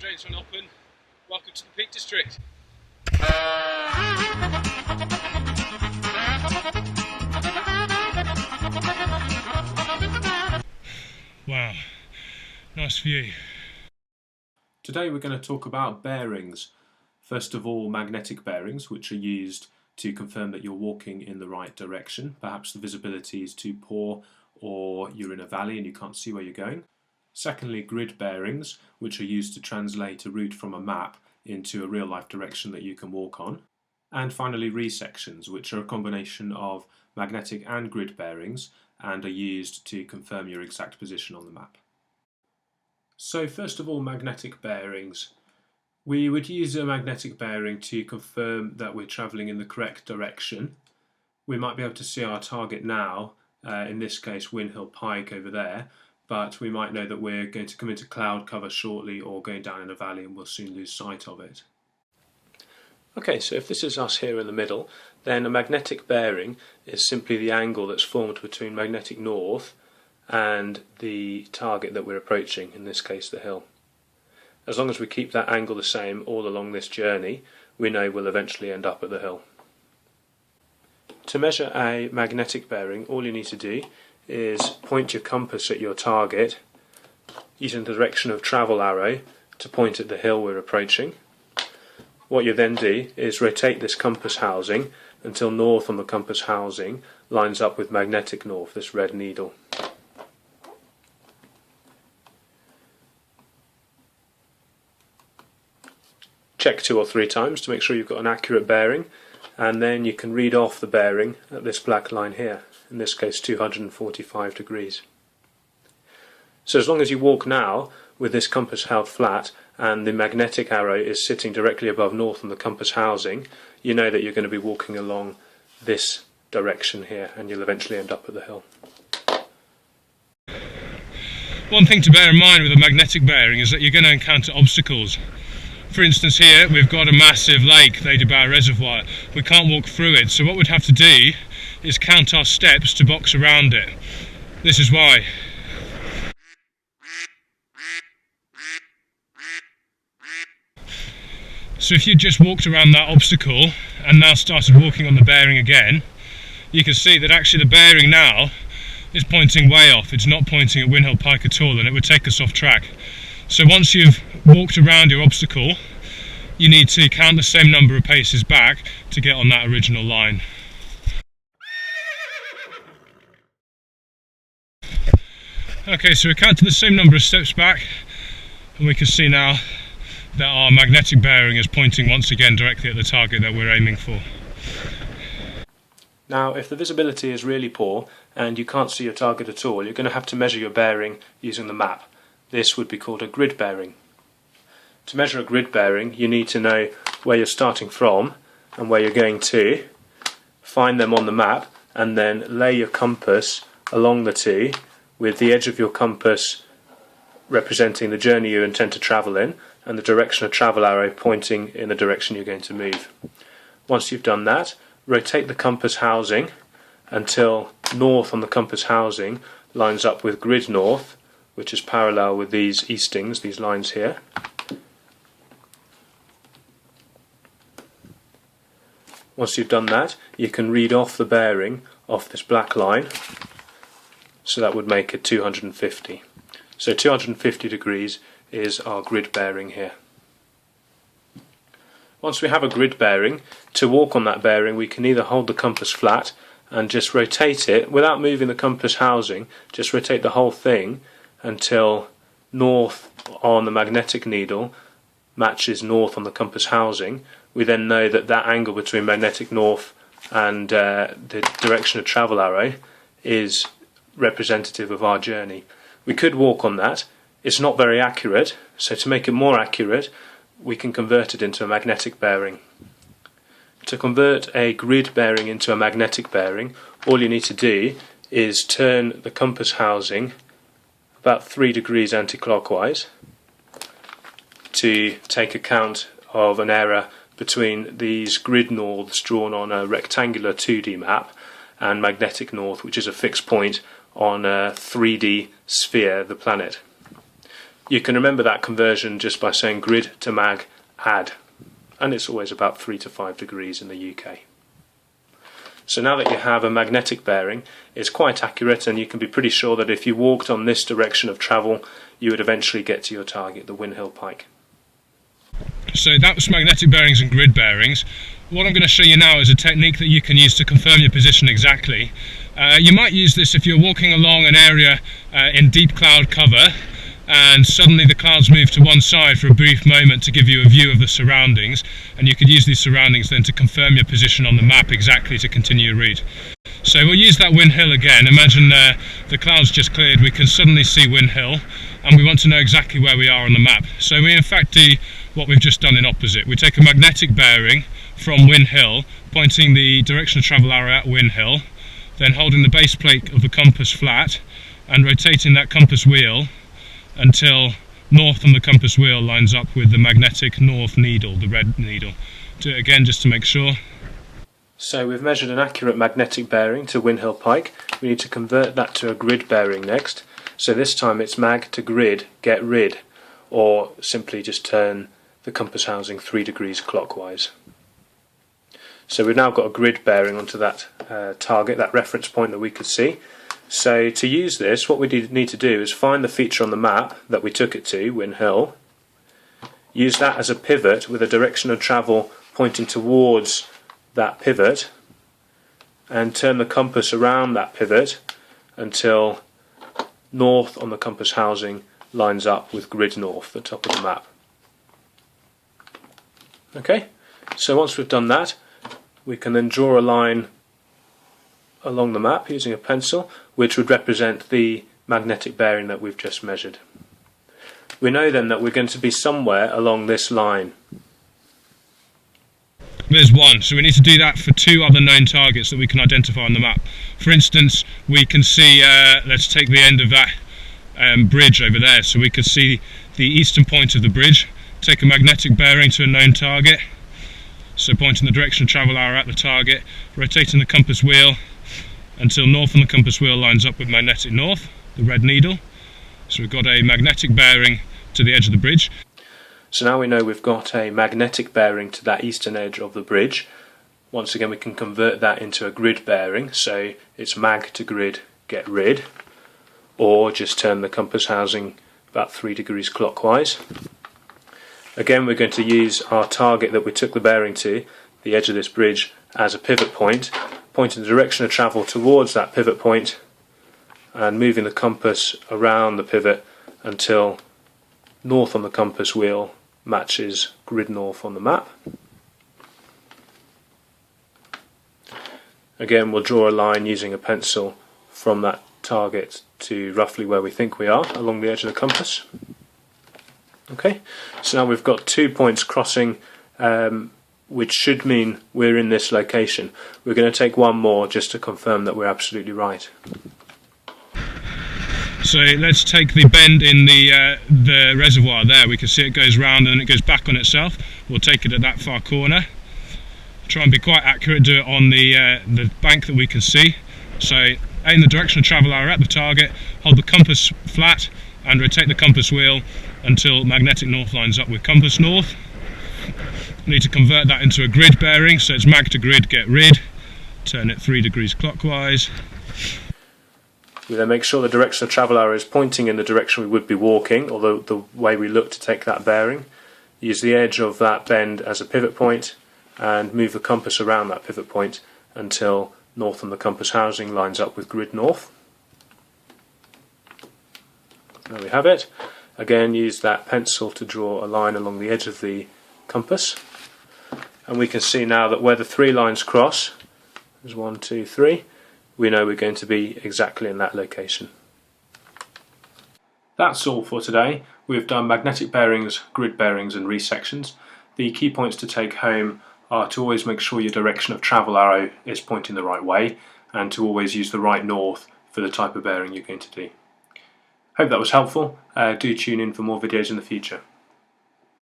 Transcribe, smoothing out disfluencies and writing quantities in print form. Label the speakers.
Speaker 1: James van Oppen. Welcome to the Peak District. Wow, nice view.
Speaker 2: Today we're going to talk about bearings. First of all, magnetic bearings, which are used to confirm that you're walking in the right direction. Perhaps the visibility is too poor or you're in a valley and you can't see where you're going. Secondly, grid bearings, which are used to translate a route from a map into a real-life direction that you can walk on. And finally, resections, which are a combination of magnetic and grid bearings and are used to confirm your exact position on the map. So first of all, magnetic bearings. We would use a magnetic bearing to confirm that we're travelling in the correct direction. We might be able to see our target now, in this case Windhill Pike over there, but we might know that we're going to come into cloud cover shortly or going down in a valley and we'll soon lose sight of it. Okay, so if this is us here in the middle, then a magnetic bearing is simply the angle that's formed between magnetic north and the target that we're approaching, in this case the hill. As long as we keep that angle the same all along this journey, we know we'll eventually end up at the hill. To measure a magnetic bearing, all you need to do is point your compass at your target using the direction of travel arrow to point at the hill we're approaching. What you then do is rotate this compass housing until north on the compass housing lines up with magnetic north, this red needle. Check 2 or 3 times to make sure you've got an accurate bearing, and then you can read off the bearing at this black line here, in this case 245 degrees. So as long as you walk now with this compass held flat and the magnetic arrow is sitting directly above north on the compass housing, you know that you're going to be walking along this direction here and you'll eventually end up at the hill.
Speaker 1: One thing to bear in mind with a magnetic bearing is that you're going to encounter obstacles. For instance, here we've got a massive lake, Lady Bower Reservoir. We can't walk through it, so what we'd have to do is count our steps to box around it. This is why. So if you just walked around that obstacle and now started walking on the bearing again, you can see that actually the bearing now is pointing way off. It's not pointing at Windhill Pike at all, and it would take us off track. So once you've walked around your obstacle, you need to count the same number of paces back to get on that original line. Okay, so we counted the same number of steps back, and we can see now that our magnetic bearing is pointing once again directly at the target that we're aiming for.
Speaker 2: Now, if the visibility is really poor and you can't see your target at all, you're going to have to measure your bearing using the map. This would be called a grid bearing. To measure a grid bearing, you need to know where you're starting from and where you're going to, find them on the map, and then lay your compass along the two, with the edge of your compass representing the journey you intend to travel in and the direction of travel arrow pointing in the direction you're going to move. Once you've done that, rotate the compass housing until north on the compass housing lines up with grid north, which is parallel with these eastings, these lines here. Once you've done that, you can read off the bearing off this black line, so that would make it 250. So 250 degrees is our grid bearing here. Once we have a grid bearing, to walk on that bearing we can either hold the compass flat and just rotate it without moving the compass housing, just rotate the whole thing until north on the magnetic needle matches north on the compass housing. We then know that that angle between magnetic north and the direction of travel arrow is representative of our journey. We could walk on that. It's not very accurate, so to make it more accurate we can convert it into a magnetic bearing. To convert a grid bearing into a magnetic bearing, all you need to do is turn the compass housing about 3 degrees anti-clockwise to take account of an error between these grid norths drawn on a rectangular 2D map and magnetic north, which is a fixed point on a 3D sphere, the planet. You can remember that conversion just by saying grid to mag add, and it's always about 3 to 5 degrees in the UK. So now that you have a magnetic bearing, it's quite accurate, and you can be pretty sure that if you walked on this direction of travel, you would eventually get to your target, the Windhill Pike.
Speaker 1: So that was magnetic bearings and grid bearings. What I'm going to show you now is a technique that you can use to confirm your position exactly. You might use this if you're walking along an area in deep cloud cover, and suddenly the clouds move to one side for a brief moment to give you a view of the surroundings, and you could use these surroundings then to confirm your position on the map exactly to continue your read. So we'll use that Windhill again. Imagine the clouds just cleared, we can suddenly see Windhill, and we want to know exactly where we are on the map. So we in fact do what we've just done in opposite. We take a magnetic bearing from Windhill, pointing the direction of travel arrow at Windhill, then holding the base plate of the compass flat and rotating that compass wheel until north on the compass wheel lines up with the magnetic north needle, the red needle. Do it again just to make sure.
Speaker 2: So we've measured an accurate magnetic bearing to Windhill Pike. We need to convert that to a grid bearing next. So this time it's mag to grid, get rid, or simply just turn the compass housing 3 degrees clockwise. So we've now got a grid bearing onto that target, that reference point that we could see. So to use this, what we need to do is find the feature on the map that we took it to, Windhill, use that as a pivot with a direction of travel pointing towards that pivot, and turn the compass around that pivot until north on the compass housing lines up with grid north, the top of the map. Okay, so once we've done that, we can then draw a line along the map using a pencil, which would represent the magnetic bearing that we've just measured. We know then that we're going to be somewhere along this line.
Speaker 1: There's one, so we need to do that for 2 other known targets that we can identify on the map. For instance, we can see, let's take the end of that bridge over there, so we could see the eastern point of the bridge, take a magnetic bearing to a known target, so pointing the direction of travel arrow at the target, rotating the compass wheel until north on the compass wheel lines up with magnetic north, the red needle. So we've got a magnetic bearing to the edge of the bridge.
Speaker 2: So now we know we've got a magnetic bearing to that eastern edge of the bridge. Once again we can convert that into a grid bearing, so it's mag to grid, get rid, or just turn the compass housing about 3 degrees clockwise. Again we're going to use our target that we took the bearing to, the edge of this bridge, as a pivot point, pointing the direction of travel towards that pivot point and moving the compass around the pivot until north on the compass wheel matches grid north on the map. Again we'll draw a line using a pencil from that target to roughly where we think we are along the edge of the compass. Okay, so now we've got 2 points crossing, which should mean we're in this location. We're going to take one more just to confirm that we're absolutely right.
Speaker 1: So let's take the bend in the reservoir there. We can see it goes round and then it goes back on itself. We'll take it at that far corner. Try and be quite accurate, do it on the bank that we can see. So aim the direction of travel arrow at the target, hold the compass flat and rotate the compass wheel until magnetic north lines up with compass north. We need to convert that into a grid bearing, so it's mag to grid, get rid, turn it 3 degrees clockwise.
Speaker 2: We then make sure the direction of travel arrow is pointing in the direction we would be walking, or the way we look to take that bearing. Use the edge of that bend as a pivot point and move the compass around that pivot point until north on the compass housing lines up with grid north. There we have it. Again, use that pencil to draw a line along the edge of the compass. And we can see now that where the 3 lines cross, there's 1, 2, 3, we know we're going to be exactly in that location. That's all for today. We've done magnetic bearings, grid bearings and resections. The key points to take home are to always make sure your direction of travel arrow is pointing the right way, and to always use the right north for the type of bearing you're going to do. Hope that was helpful. Do tune in for more videos in the future.